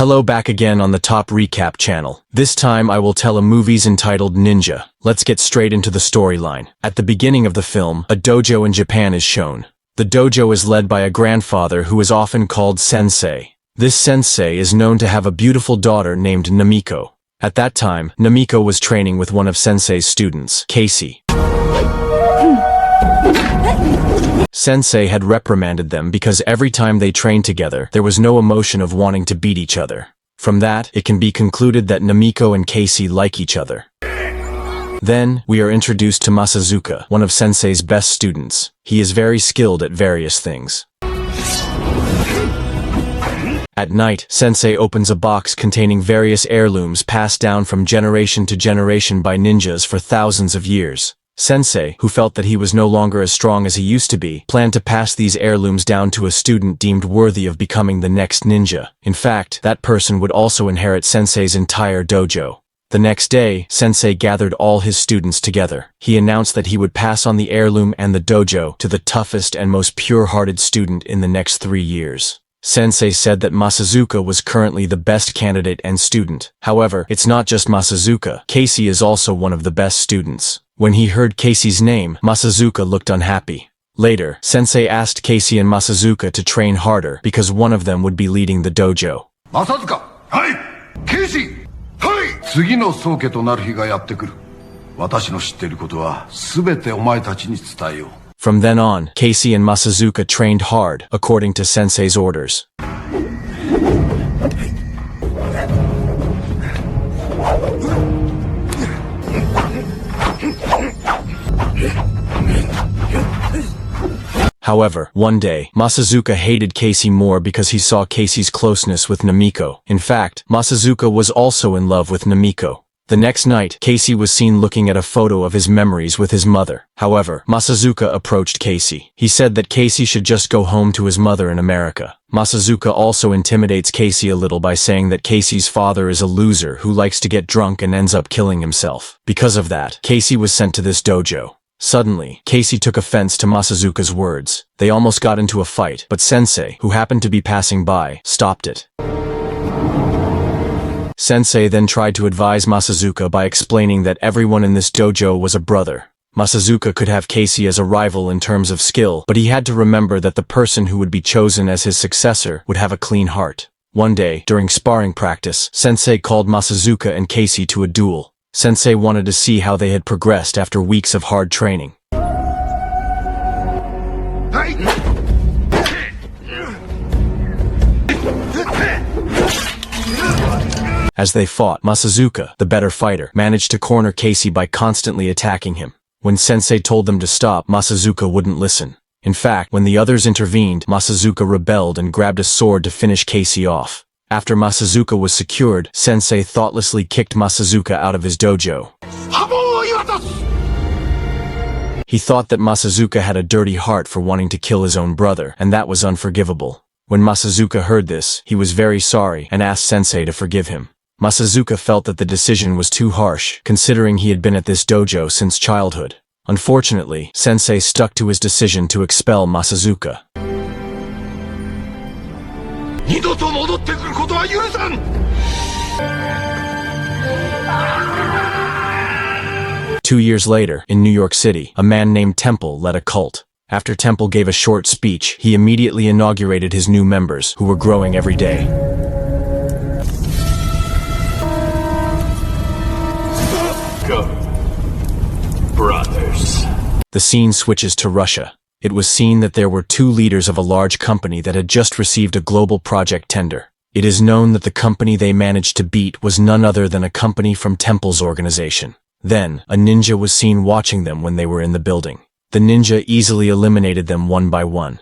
Hello, back again on the Top Recap channel. This time I will tell a movies entitled Ninja. Let's get straight into the storyline. At the beginning of the film, a dojo in Japan is shown. The dojo is led by a grandfather who is often called sensei. This sensei is known to have a beautiful daughter named Namiko. At that time, Namiko was training with one of sensei's students, Casey. Sensei had reprimanded them because every time they trained together, there was no emotion of wanting to beat each other. From that, it can be concluded that Namiko and Casey like each other. Then, we are introduced to Masazuka, one of Sensei's best students. He is very skilled at various things. At night, Sensei opens a box containing various heirlooms passed down from generation to generation by ninjas for thousands of years. Sensei, who felt that he was no longer as strong as he used to be, planned to pass these heirlooms down to a student deemed worthy of becoming the next ninja. In fact, that person would also inherit Sensei's entire dojo. The next day, Sensei gathered all his students together. He announced that he would pass on the heirloom and the dojo to the toughest and most pure-hearted student in the next 3 years. Sensei said that Masazuka was currently the best candidate and student. However, it's not just Masazuka. Casey is also one of the best students. When he heard Casey's name, Masazuka looked unhappy. Later, Sensei asked Casey and Masazuka to train harder because one of them would be leading the dojo. Masazuka! Hai! Casey! Hai! 次の宗家となる日がやってくる。私の知っていることは全てお前たちに伝えよう。From then on, Casey and Masazuka trained hard, according to Sensei's orders. However, one day, Masazuka hated Casey more because he saw Casey's closeness with Namiko. In fact, Masazuka was also in love with Namiko. The next night, Casey was seen looking at a photo of his memories with his mother. However, Masazuka approached Casey. He said that Casey should just go home to his mother in America. Masazuka also intimidates Casey a little by saying that Casey's father is a loser who likes to get drunk and ends up killing himself. Because of that, Casey was sent to this dojo. Suddenly, Casey took offense to Masazuka's words. They almost got into a fight, but Sensei, who happened to be passing by, stopped it. Sensei then tried to advise Masazuka by explaining that everyone in this dojo was a brother. Masazuka could have Casey as a rival in terms of skill, but he had to remember that the person who would be chosen as his successor would have a clean heart. One day, during sparring practice, Sensei called Masazuka and Casey to a duel. Sensei wanted to see how they had progressed after weeks of hard training. As they fought, Masazuka, the better fighter, managed to corner Casey by constantly attacking him. When Sensei told them to stop, Masazuka wouldn't listen. In fact, when the others intervened, Masazuka rebelled and grabbed a sword to finish Casey off. After Masazuka was secured, Sensei thoughtlessly kicked Masazuka out of his dojo. He thought that Masazuka had a dirty heart for wanting to kill his own brother, and that was unforgivable. When Masazuka heard this, he was very sorry and asked Sensei to forgive him. Masazuka felt that the decision was too harsh, considering he had been at this dojo since childhood. Unfortunately, Sensei stuck to his decision to expel Masazuka. 二度と戻ってくることは許さん! 2 years later, in New York City, a man named Temple led a cult. After Temple gave a short speech, he immediately inaugurated his new members, who were growing every day. Go, brothers. The scene switches to Russia. It was seen that there were 2 leaders of a large company that had just received a global project tender. It is known that the company they managed to beat was none other than a company from Temple's organization. Then, a ninja was seen watching them when they were in the building. The ninja easily eliminated them one by one.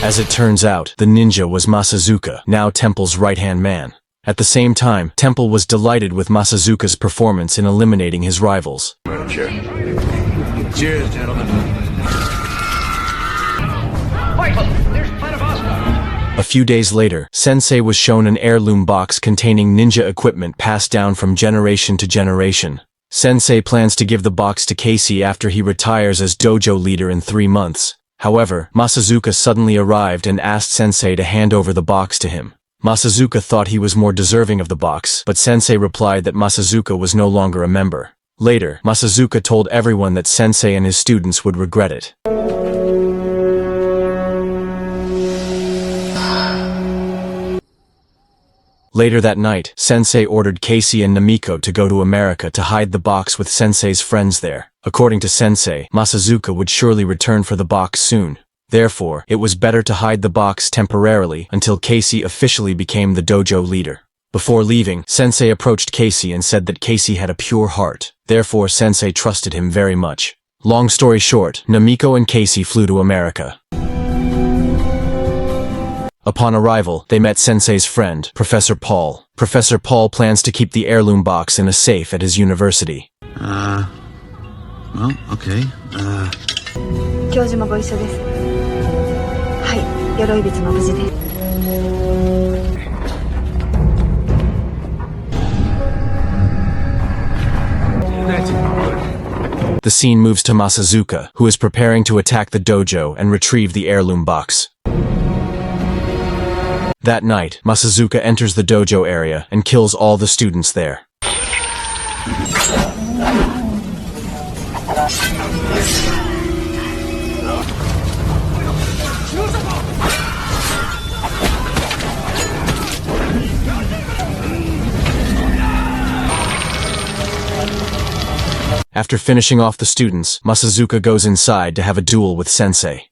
As it turns out, the ninja was Masazuka, now Temple's right-hand man. At the same time, Temple was delighted with Masazuka's performance in eliminating his rivals. Cheers, gentlemen. Michael, there's Planet Oscar. A few days later, Sensei was shown an heirloom box containing ninja equipment passed down from generation to generation. Sensei plans to give the box to Casey after he retires as dojo leader in 3 months. However, Masazuka suddenly arrived and asked Sensei to hand over the box to him. Masazuka thought he was more deserving of the box, but Sensei replied that Masazuka was no longer a member. Later, Masazuka told everyone that Sensei and his students would regret it. Later that night, Sensei ordered Casey and Namiko to go to America to hide the box with Sensei's friends there. According to Sensei, Masazuka would surely return for the box soon. Therefore, it was better to hide the box temporarily until Casey officially became the dojo leader. Before leaving, Sensei approached Casey and said that Casey had a pure heart. Therefore, Sensei trusted him very much. Long story short, Namiko and Casey flew to America. Upon arrival, they met Sensei's friend, Professor Paul. Professor Paul plans to keep the heirloom box in a safe at his university. Well, okay. 教授もご一緒です。はい、鎧びつも無事で。The scene moves to Masazuka, who is preparing to attack the dojo and retrieve the heirloom box. That night, Masazuka enters the dojo area and kills all the students there. After finishing off the students, Masazuka goes inside to have a duel with Sensei.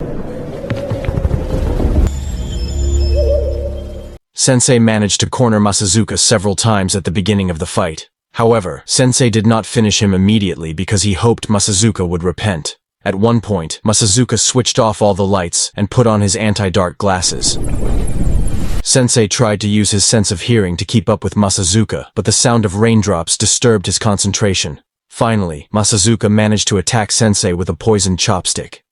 Sensei managed to corner Masazuka several times at the beginning of the fight. However, Sensei did not finish him immediately because he hoped Masazuka would repent. At one point, Masazuka switched off all the lights and put on his anti-dark glasses. Sensei tried to use his sense of hearing to keep up with Masazuka, but the sound of raindrops disturbed his concentration. Finally, Masazuka managed to attack Sensei with a poisoned chopstick.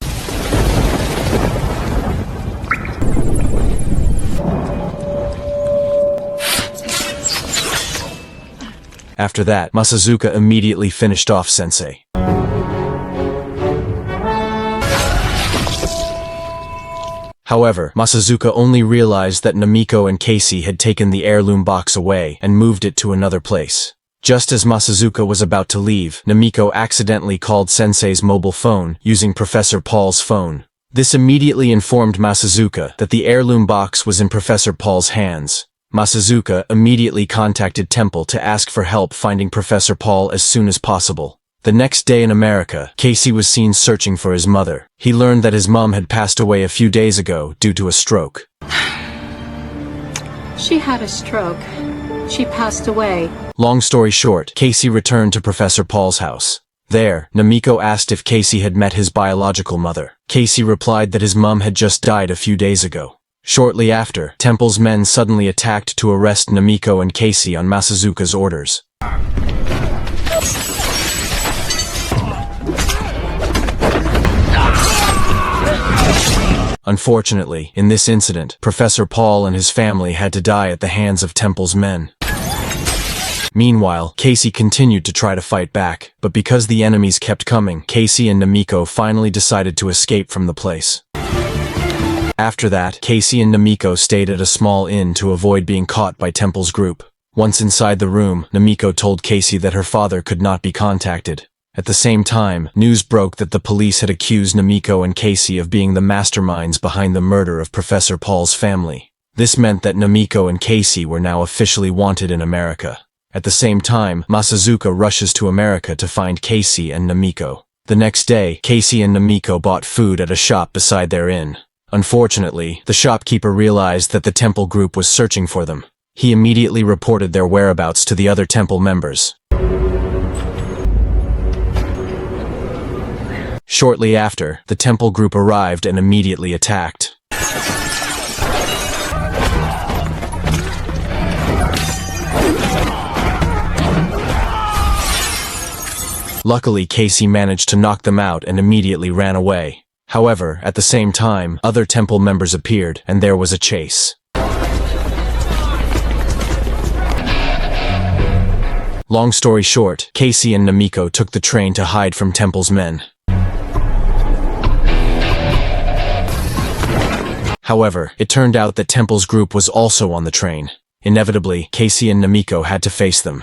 After that, Masazuka immediately finished off Sensei. However, Masazuka only realized that Namiko and Casey had taken the heirloom box away and moved it to another place. Just as Masazuka was about to leave, Namiko accidentally called Sensei's mobile phone using Professor Paul's phone. This immediately informed Masazuka that the heirloom box was in Professor Paul's hands. Masazuka immediately contacted Temple to ask for help finding Professor Paul as soon as possible. The next day in America, Casey was seen searching for his mother. He learned that his mom had passed away a few days ago due to a stroke. She had a stroke. She passed away. Long story short, Casey returned to Professor Paul's house. There, Namiko asked if Casey had met his biological mother. Casey replied that his mom had just died a few days ago. Shortly after, Temple's men suddenly attacked to arrest Namiko and Casey on Masazuka's orders. Unfortunately, in this incident, Professor Paul and his family had to die at the hands of Temple's men. Meanwhile, Casey continued to try to fight back, but because the enemies kept coming, Casey and Namiko finally decided to escape from the place. After that, Casey and Namiko stayed at a small inn to avoid being caught by Temple's group. Once inside the room, Namiko told Casey that her father could not be contacted. At the same time, news broke that the police had accused Namiko and Casey of being the masterminds behind the murder of Professor Paul's family. This meant that Namiko and Casey were now officially wanted in America. At the same time, Masazuka rushes to America to find Casey and Namiko. The next day, Casey and Namiko bought food at a shop beside their inn. Unfortunately, the shopkeeper realized that the Temple group was searching for them. He immediately reported their whereabouts to the other Temple members. Shortly after, the Temple group arrived and immediately attacked. Luckily, Casey managed to knock them out and immediately ran away. However, at the same time, other Temple members appeared, and there was a chase. Long story short, Casey and Namiko took the train to hide from Temple's men. However, it turned out that Temple's group was also on the train. Inevitably, Casey and Namiko had to face them.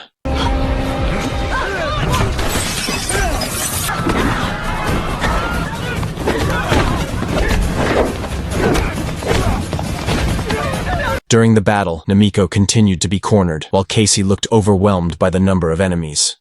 During the battle, Namiko continued to be cornered, while Casey looked overwhelmed by the number of enemies.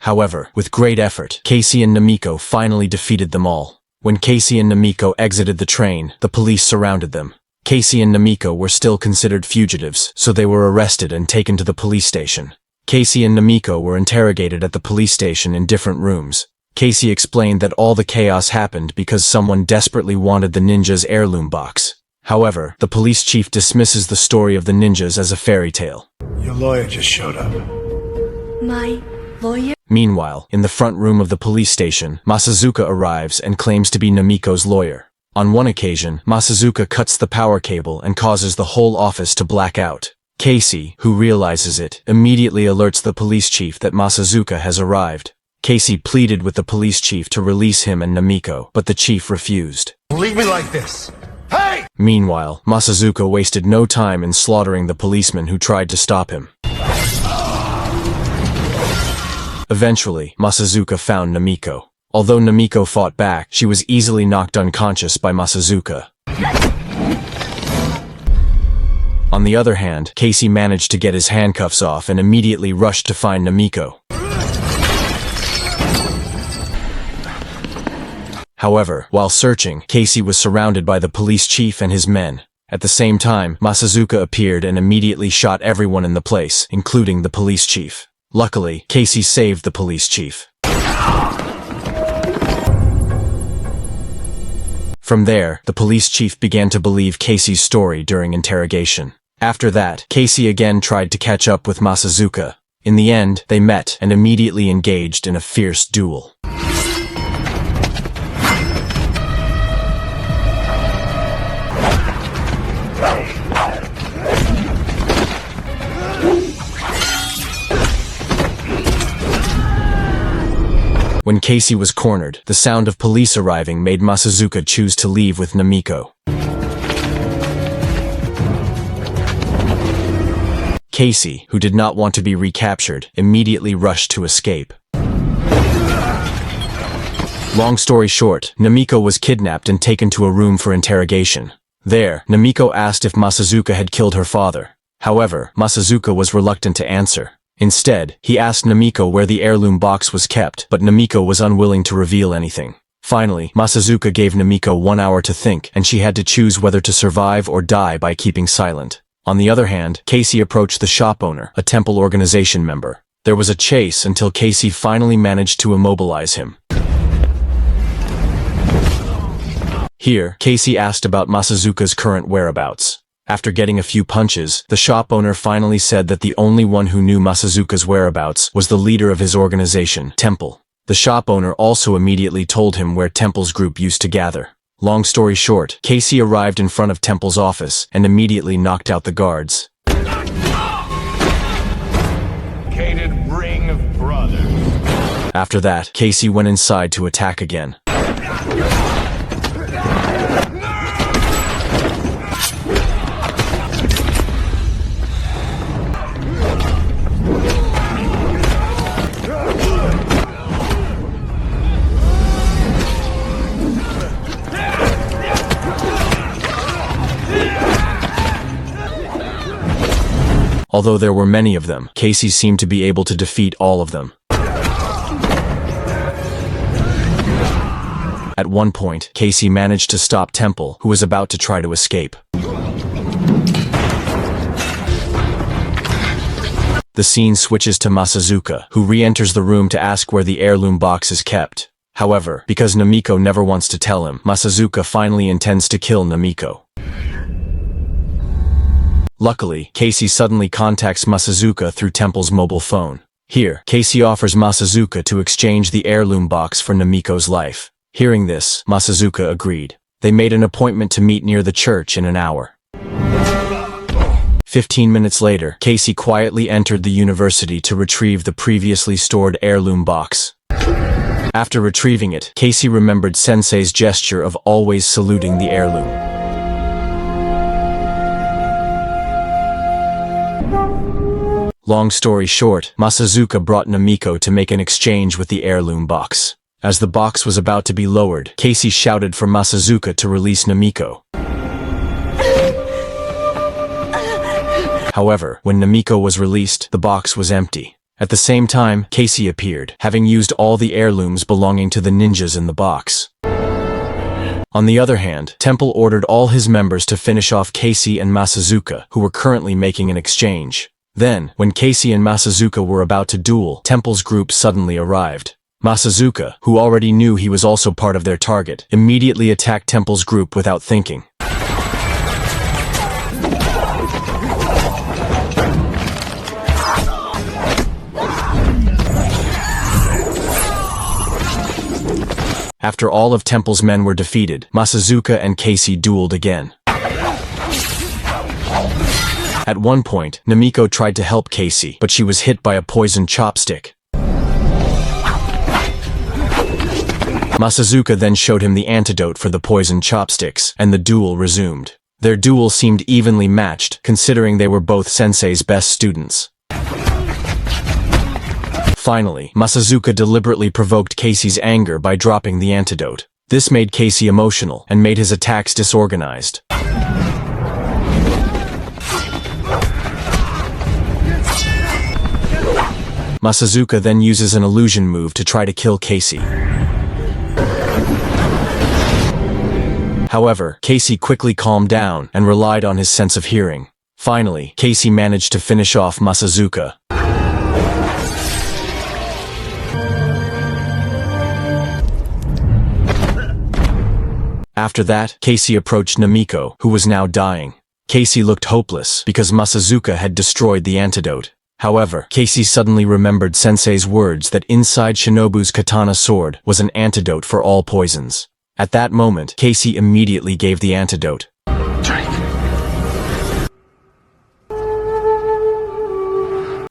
However, with great effort, Casey and Namiko finally defeated them all. When Casey and Namiko exited the train, the police surrounded them. Casey and Namiko were still considered fugitives, so they were arrested and taken to the police station. Casey and Namiko were interrogated at the police station in different rooms. Casey explained that all the chaos happened because someone desperately wanted the ninja's heirloom box. However, the police chief dismisses the story of the ninjas as a fairy tale. Your lawyer just showed up. My lawyer? Meanwhile, in the front room of the police station, Masazuka arrives and claims to be Namiko's lawyer. On one occasion, Masazuka cuts the power cable and causes the whole office to black out. Casey, who realizes it, immediately alerts the police chief that Masazuka has arrived. Casey pleaded with the police chief to release him and Namiko, but the chief refused. Leave me like this. Hey! Meanwhile, Masazuka wasted no time in slaughtering the policeman who tried to stop him. Eventually, Masazuka found Namiko. Although Namiko fought back, she was easily knocked unconscious by Masazuka. On the other hand, Casey managed to get his handcuffs off and immediately rushed to find Namiko. However, while searching, Casey was surrounded by the police chief and his men. At the same time, Masazuka appeared and immediately shot everyone in the place, including the police chief. Luckily, Casey saved the police chief. From there, the police chief began to believe Casey's story during interrogation. After that, Casey again tried to catch up with Masazuka. In the end, they met and immediately engaged in a fierce duel. When Casey was cornered, the sound of police arriving made Masazuka choose to leave with Namiko. Casey, who did not want to be recaptured, immediately rushed to escape. Long story short, Namiko was kidnapped and taken to a room for interrogation. There, Namiko asked if Masazuka had killed her father. However, Masazuka was reluctant to answer. Instead, he asked Namiko where the heirloom box was kept, but Namiko was unwilling to reveal anything. Finally, Masazuka gave Namiko 1 hour to think, and she had to choose whether to survive or die by keeping silent. On the other hand, Casey approached the shop owner, a temple organization member. There was a chase until Casey finally managed to immobilize him. Here, Casey asked about Masazuka's current whereabouts. After getting a few punches, the shop owner finally said that the only one who knew Masazuka's whereabouts was the leader of his organization, Temple. The shop owner also immediately told him where Temple's group used to gather. Long story short, Casey arrived in front of Temple's office and immediately knocked out the guards. Cated ring of brothers. After that, Casey went inside to attack again. Although there were many of them, Casey seemed to be able to defeat all of them. At one point, Casey managed to stop Temple, who was about to try to escape. The scene switches to Masazuka, who re-enters the room to ask where the heirloom box is kept. However, because Namiko never wants to tell him, Masazuka finally intends to kill Namiko. Luckily, Casey suddenly contacts Masazuka through Temple's mobile phone. Here, Casey offers Masazuka to exchange the heirloom box for Namiko's life. Hearing this, Masazuka agreed. They made an appointment to meet near the church in an hour. 15 minutes later, Casey quietly entered the university to retrieve the previously stored heirloom box. After retrieving it, Casey remembered Sensei's gesture of always saluting the heirloom. Long story short, Masazuka brought Namiko to make an exchange with the heirloom box. As the box was about to be lowered, Casey shouted for Masazuka to release Namiko. However, when Namiko was released, the box was empty. At the same time, Casey appeared, having used all the heirlooms belonging to the ninjas in the box. On the other hand, Temple ordered all his members to finish off Casey and Masazuka, who were currently making an exchange. Then, when Casey and Masazuka were about to duel, Temple's group suddenly arrived. Masazuka, who already knew he was also part of their target, immediately attacked Temple's group without thinking. After all of Temple's men were defeated, Masazuka and Casey dueled again. At one point, Namiko tried to help Casey, but she was hit by a poisoned chopstick. Masazuka then showed him the antidote for the poisoned chopsticks, and the duel resumed. Their duel seemed evenly matched, considering they were both Sensei's best students. Finally, Masazuka deliberately provoked Casey's anger by dropping the antidote. This made Casey emotional and made his attacks disorganized. Masazuka then uses an illusion move to try to kill Casey. However, Casey quickly calmed down and relied on his sense of hearing. Finally, Casey managed to finish off Masazuka. After that, Casey approached Namiko, who was now dying. Casey looked hopeless because Masazuka had destroyed the antidote. However, Casey suddenly remembered Sensei's words that inside Shinobu's katana sword was an antidote for all poisons. At that moment, Casey immediately gave the antidote.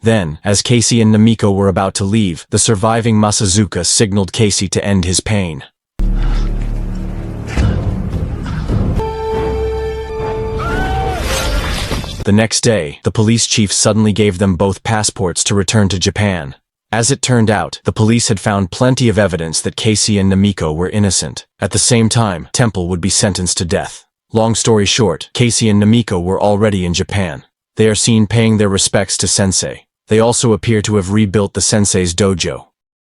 Then, as Casey and Namiko were about to leave, the surviving Masazuka signaled Casey to end his pain. The next day, the police chief suddenly gave them both passports to return to Japan. As it turned out, the police had found plenty of evidence that Casey and Namiko were innocent. At the same time, Temple would be sentenced to death. Long story short, Casey and Namiko were already in Japan. They are seen paying their respects to Sensei. They also appear to have rebuilt the Sensei's dojo.